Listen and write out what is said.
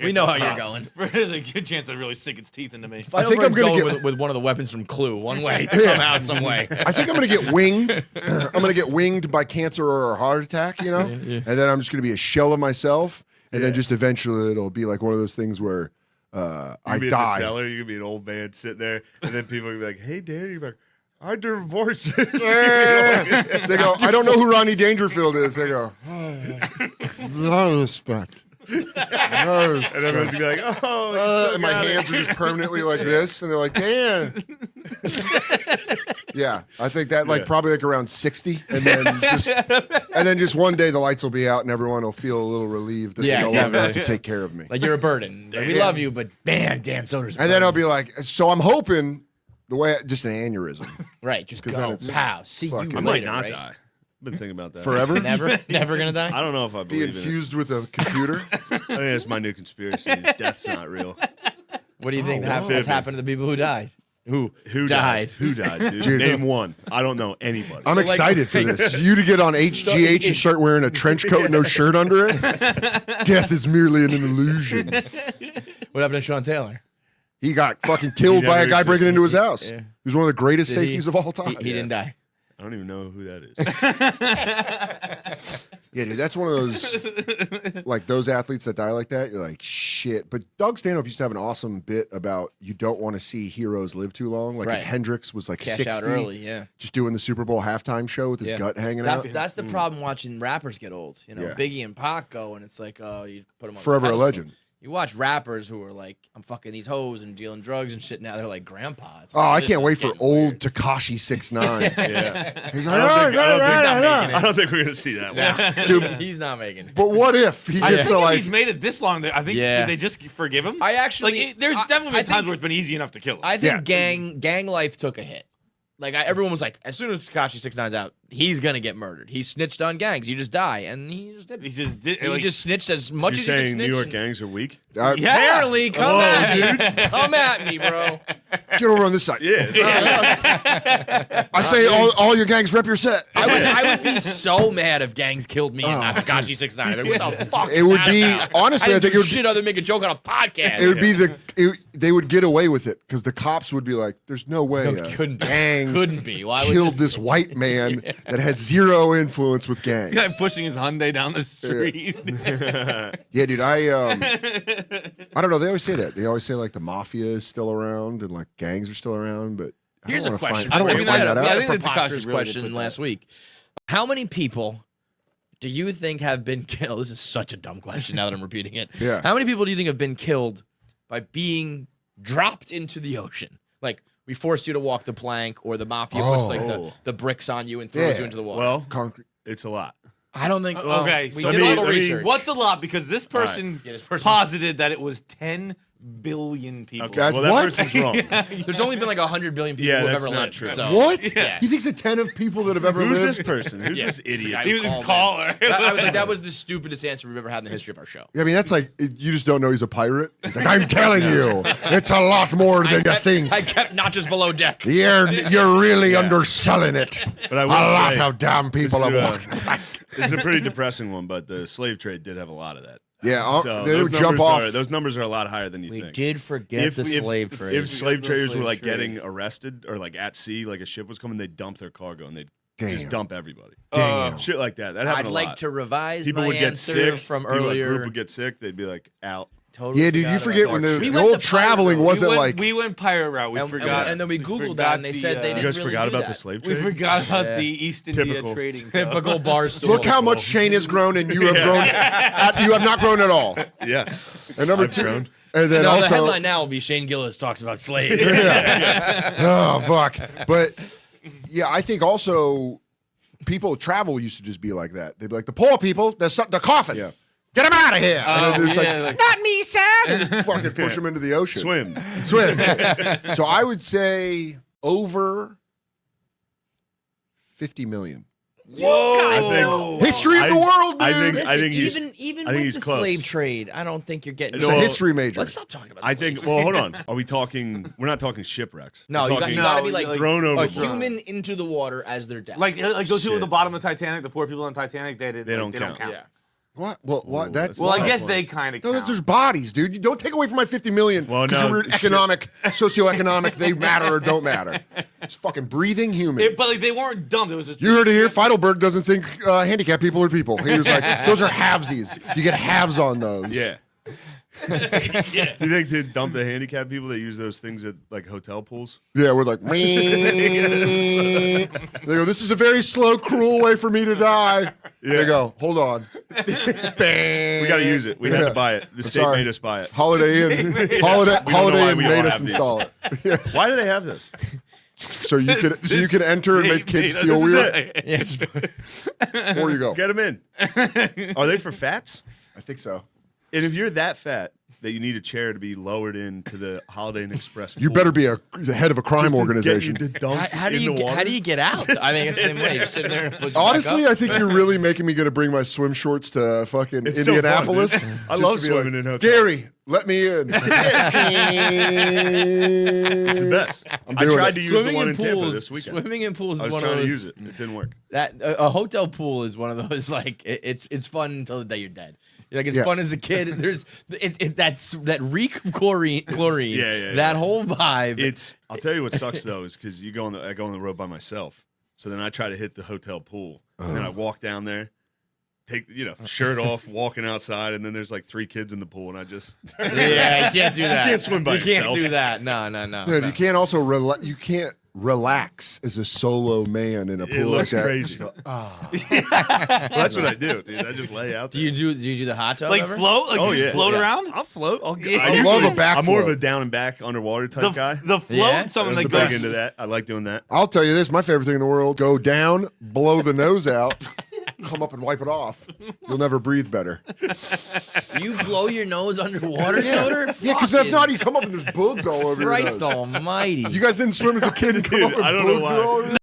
Okay, we know how you're going. There's a good chance I'd really sink its teeth into me. I think I'm gonna get with one of the weapons from Clue, one way somehow, some way. I think I'm gonna get winged. I'm gonna get winged by cancer or a heart attack, you know, and then I'm just gonna be a shell of myself, and then just eventually it'll be like one of those things where I die. In the cellar, you could be an old man sitting there, and then people would be like, "Hey, Daddy," you're like, "I divorced." They go, "I don't know who Ronnie Dangerfield is." They go, "No respect." And everyone's gonna be like, "Oh," and my hands are just permanently like this, and they're like, "Damn." Yeah, I think that probably like around 60, and then just one day the lights will be out, and everyone will feel a little relieved that they no longer have to take care of me. Like you're a burden. Like, we love you, but man, Dan Soder's. And then I'll be like, so I'm hoping the way just an aneurysm, right? Just go, pow, see you later. I might not right? die. I've been thinking about that forever. Never gonna die. I don't know if I believe be infused with a computer. I think that's my new conspiracy. Death's not real. What do you think has happened to the people who died? Who died? Who died, dude? Name one. I don't know anybody. I'm excited for this. You to get on HGH and start wearing a trench coat and no shirt under it. Death is merely an illusion. What happened to Sean Taylor? He got fucking killed by a guy breaking into his house. Yeah. He was one of the greatest safeties of all time. He didn't die. I don't even know who that is. Yeah, dude, that's one of those, like those athletes that die like that. You're like, shit. But Doug Stanhope used to have an awesome bit about you don't want to see heroes live too long. Like if Hendricks was like 60, out early, just doing the Super Bowl halftime show with his gut hanging out. That's the problem watching rappers get old. You know, Biggie and Pac go, and it's like, oh, you put them on forever a legend. You watch rappers who are like, I'm fucking these hoes and dealing drugs and shit. Now they're like grandpa. It's like, I can't wait for old Tekashi 6ix9ine. Yeah. He's like, I don't think we're gonna see that one. Dude, he's not making it. But what if he gets to like? He's made it this long. I think did they just forgive him? I actually like. There's definitely been times where it's been easy enough to kill him. I think gang life took a hit. Like everyone was like, as soon as Tekashi 6ix9ine's out, he's gonna get murdered. He snitched on gangs. You just die, and he just did. He just snitched as much as he could snitch. New York gangs are weak? Yeah. Apparently, come at me, bro. Get over on this side. Yeah. I say all your gangs rep your set. I would be so mad if gangs killed me and not Tekashi 6ix9ine. Like, what the fuck? It would be honestly. I think it would shit other than make a joke on a podcast. It would be they would get away with it because the cops would be like, "There's no way gang couldn't be. Why killed this white man that has zero influence with gangs." This guy pushing his Hyundai down the street. Yeah, dude. I don't know. They always say that. They always say like the mafia is still around and like gangs are still around. But here's a question. I don't want to find that out. I think the Tekashi question last week. How many people do you think have been killed? This is such a dumb question now that I'm repeating it. Yeah. How many people do you think have been killed by being dropped into the ocean? Like, we forced you to walk the plank, or the mafia puts like the bricks on you and throws you into the water. Well, concrete. It's a lot. I don't think. Okay, we so did a little research. What's a lot? Because this person posited that it was 10 billion people. Okay, well, that person's wrong. There's only been like 100 billion people who have ever lived. True. So. What? Yeah. You think it's a 10 of people that have ever Who's lived? this person? Who's this idiot? He was a caller. I was like, that was the stupidest answer we've ever had in the history of our show. I mean, that's like you just don't know he's a pirate. He's like, I'm telling you, it's a lot more than you think. I kept notches below deck. You're really underselling it. But I a will lot say, of damn people have walked. This is a pretty depressing one, but the slave trade did have a lot of that. Yeah, So they would jump off. Those numbers are a lot higher than you think. We did forget the slave trade. If slave traders were like getting arrested or like at sea, like a ship was coming, they'd dump their cargo and they'd just dump everybody. Damn. Shit like that. That happened I'd a like lot. to revise People my would get answer sick from people, earlier. A group would get sick. They'd be like out. Totally Yeah, dude, you forget when the We old went the traveling pirate wasn't we went, like. we went pirate route. We forgot. And then we Googled that, and they said they You didn't guys really forgot do about that. the slave We trade? forgot about the East India Typical. trading. Typical Barstool. Look how much Shane has grown, and you have grown. You have not grown at all. Yes. And number I've two, grown. and then No, also the headline now will be Shane Gillis talks about slaves. Oh fuck! But yeah, I think also people travel used to just be like that. They'd be like the poor people, the coffin. Yeah. Get them out of here. And then there's yeah, not me, sir. And just fucking push them into the ocean. Swim. So I would say over 50 million. Whoa! History of the world, dude. I think he's. even I think with he's the close. slave trade, I don't think you're getting. It's a history major. Let's stop talking about. I slaves. think. Well, hold on. Are we talking? We're not talking shipwrecks. No, We're you talking got to be like thrown a overboard. human into the water as their death. Like those people at Shit. the bottom of the Titanic, the poor people on Titanic, they They don't count. count. Yeah. What? Well, what? That's Well, I why. guess they kind of. No, there's bodies, dude. You don't take away from my 50 million because you're economic, socioeconomic. They matter or don't matter. It's fucking breathing humans. But like they weren't dumped. It was just You heard it here. Feidelberg doesn't think handicapped people are people. He was like, those are halvesies. You get halves on those. Yeah. yeah. Do you think to dump the handicapped people, they use those things at like hotel pools? Yeah, we're like, they go, this is a very slow, cruel way for me to die. Yeah. They go, hold on. We got to use it. We had to buy it. The state made us buy it. Holiday Inn made us install it. Yeah. Why do they have this? So you can enter and make kids feel weird. Or you go. Get them in. Are they for fats? I think so. And if you're that fat that you need a chair to be lowered into the Holiday Inn Express, You better be the head of a crime organization. How do you get out? I mean, it's the same way. You're sitting there. And Honestly, I think you're really making me gonna bring my swim shorts to fucking Indianapolis. So fun, I love swimming in hotels. Gary, let me in. It's the best. I tried to use the one in Tampa this weekend. Swimming in pools is I was one trying of those. to use it. It didn't work. That a hotel pool is one of those like it's fun until the day you're dead. Like it's fun as a kid. There's that reek of chlorine. That whole vibe. I'll tell you what sucks though is because I go on the road by myself. So then I try to hit the hotel pool, and then I walk down there, take shirt off, walking outside, and then there's like 3 kids in the pool, and I just you can't do that. You can't swim by yourself. You can't do that. No. Yeah, you can't also you can't relax as a solo man in a pool It looks like that. crazy. Go, Well, that's what I do, dude. I just lay out there. Do you do the hot tub like ever? float? Like you just float around? I'll float. I love a back I'm more of float. a down and back underwater type guy. The float, something I'm that big goes into that. I like doing that. I'll tell you this: my favorite thing in the world: go down, blow the nose out, come up and wipe it off. You'll never breathe better. You blow your nose underwater, Soder? Yeah, because if not, you come up and there's bugs all over your Christ nose. almighty. You guys didn't swim as a kid and come Dude, up and I don't know bugs are all why. over your